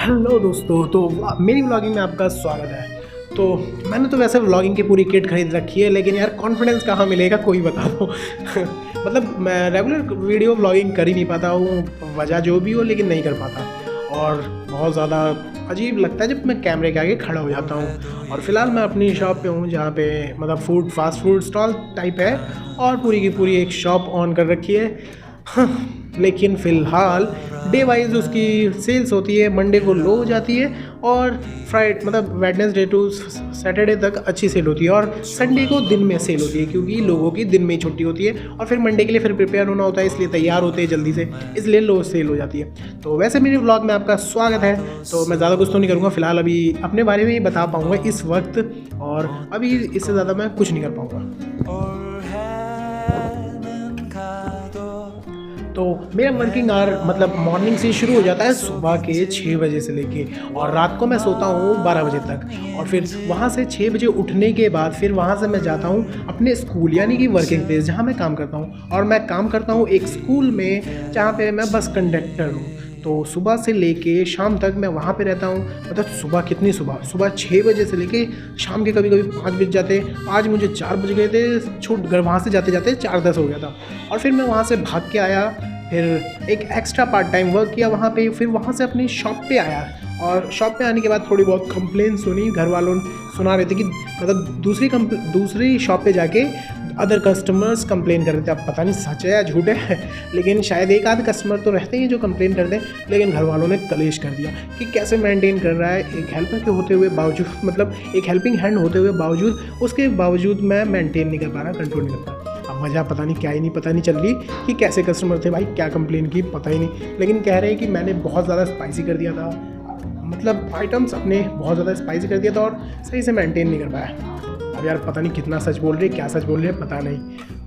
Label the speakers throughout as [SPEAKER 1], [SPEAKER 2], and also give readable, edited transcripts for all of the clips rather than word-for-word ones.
[SPEAKER 1] Hello दोस्तों, तो मेरी व्लॉगिंग में आपका स्वागत है। तो मैंने तो वैसे व्लॉगिंग की पूरी किट खरीद रखी है, लेकिन यार कॉन्फिडेंस कहाँ मिलेगा कोई बता दो। मतलब मैं रेगुलर वीडियो व्लॉगिंग कर ही नहीं पाता हूँ, वजह जो भी हो लेकिन नहीं कर पाता। और बहुत ज़्यादा अजीब लगता है जब मैं कैमरे के आगे खड़ा हो जाता हूँ। और फिलहाल मैं अपनी शॉप पे हूँ, जहाँ पे मतलब फास्ट फूड स्टॉल टाइप है और पूरी की पूरी एक शॉप ऑन कर रखी है। लेकिन फ़िलहाल डे वाइज उसकी सेल्स होती है, मंडे को लो हो जाती है और मतलब वेडनेसडे टू सैटरडे तक अच्छी सेल होती है और संडे को दिन में सेल होती है, क्योंकि लोगों की दिन में ही छुट्टी होती है और फिर मंडे के लिए फिर प्रिपेयर होना होता है, इसलिए तैयार होते हैं जल्दी से, इसलिए लो सेल हो जाती है। तो वैसे मेरे व्लॉग में आपका स्वागत है। तो मैं ज़्यादा कुछ तो नहीं करूँगा, फ़िलहाल अभी अपने बारे में ही बता पाऊँगा इस वक्त, और अभी इससे ज़्यादा मैं कुछ नहीं कर पाऊँगा। तो मेरा वर्किंग आवर मतलब मॉर्निंग से शुरू हो जाता है सुबह के 6 बजे से लेके, और रात को मैं सोता हूँ 12 बजे तक। और फिर वहाँ से 6 बजे उठने के बाद फिर वहाँ से मैं जाता हूँ अपने स्कूल यानी कि वर्किंग प्लेस, जहाँ मैं काम करता हूँ। और मैं काम करता हूँ एक स्कूल में जहाँ पे मैं बस कंडक्टर हूँ। तो सुबह से लेके शाम तक मैं वहाँ पे रहता हूँ। मतलब सुबह 6 बजे से लेके शाम के कभी कभी 5 बज जाते। आज मुझे 4 बज गए थे, छूट घर वहाँ से जाते जाते 4:10 हो गया था। और फिर मैं वहाँ से भाग के आया, फिर एक एक्स्ट्रा पार्ट टाइम वर्क किया वहाँ पे, फिर वहाँ से अपनी शॉप पे आया। और शॉप पे आने के बाद थोड़ी बहुत कंप्लेन सुनी, घर वालों ने सुना रहे थे कि मतलब दूसरी शॉप पे जाके अदर कस्टमर्स कंप्लेन कर रहे थे। अब पता नहीं सच है या झूठ है, लेकिन शायद एक आध कस्टमर तो रहते हैं जो कंप्लेन करते हैं। लेकिन घर वालों ने कलेश कर दिया कि कैसे मेंटेन कर रहा है एक हेल्पर के होते हुए बावजूद, मतलब एक हेल्पिंग हैंड होते हुए बावजूद, उसके बावजूद मैं मेंटेन नहीं कर पा रहा, कंट्रोल नहीं कर पा रहा। अब वजह पता नहीं चल रही कि कैसे कस्टमर थे भाई, क्या कंप्लेन की पता ही नहीं। लेकिन कह रहे हैं कि मैंने बहुत ज़्यादा स्पाइसी कर दिया था, मतलब आइटम्स अपने बहुत ज़्यादा स्पाइसी कर दिया था और सही से मेंटेन नहीं कर पाया। अब यार पता नहीं कितना सच बोल रहे, क्या सच बोल रहे पता नहीं।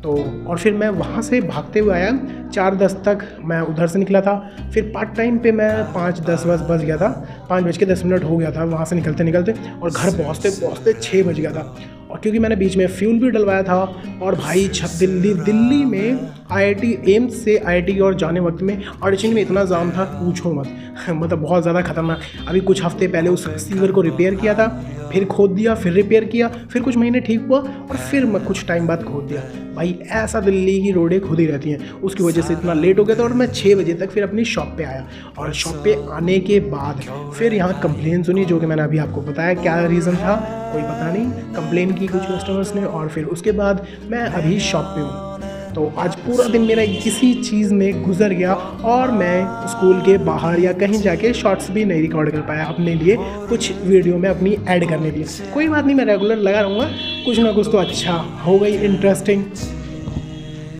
[SPEAKER 1] तो और फिर मैं वहाँ से भागते हुए आया, 4:10 तक मैं उधर से निकला था। फिर पार्ट टाइम पे मैं 5:10 बज गया था, 5:10 हो गया था वहाँ से निकलते, और घर पहुँचते 6 बज गया था। और क्योंकि मैंने बीच में फ्यूल भी डलवाया था। और भाई दिल्ली में IIT एम्स से IIT की ओर जाने वक्त में अड़चन में इतना जाम था पूछो मत। मतलब बहुत ज़्यादा खतरनाक। अभी कुछ हफ्ते पहले उस सीवर को रिपेयर किया था, फिर खोद दिया, फिर रिपेयर किया, फिर कुछ महीने ठीक हुआ और फिर मैं कुछ टाइम बाद खोद दिया। भाई ऐसा दिल्ली की रोडें खुद ही रहती हैं, उसकी वजह से इतना लेट हो गया था। और मैं 6 बजे तक फिर अपनी शॉप पे आया, और शॉप पे आने के बाद फिर यहाँ कंप्लेन सुनी, जो कि मैंने अभी आपको बताया क्या रीज़न था, कोई पता नहीं, कंप्लेन की कुछ कस्टमर्स ने। और फिर उसके बाद मैं अभी शॉप पे हूँ। तो आज पूरा दिन मेरा किसी चीज़ में गुजर गया, और मैं स्कूल के बाहर या कहीं जाके शॉर्ट्स भी नहीं रिकॉर्ड कर पाया अपने लिए, कुछ वीडियो में अपनी ऐड करने के लिए। कोई बात नहीं, मैं रेगुलर लगा रहूँगा, कुछ ना कुछ तो अच्छा हो गई, इंटरेस्टिंग।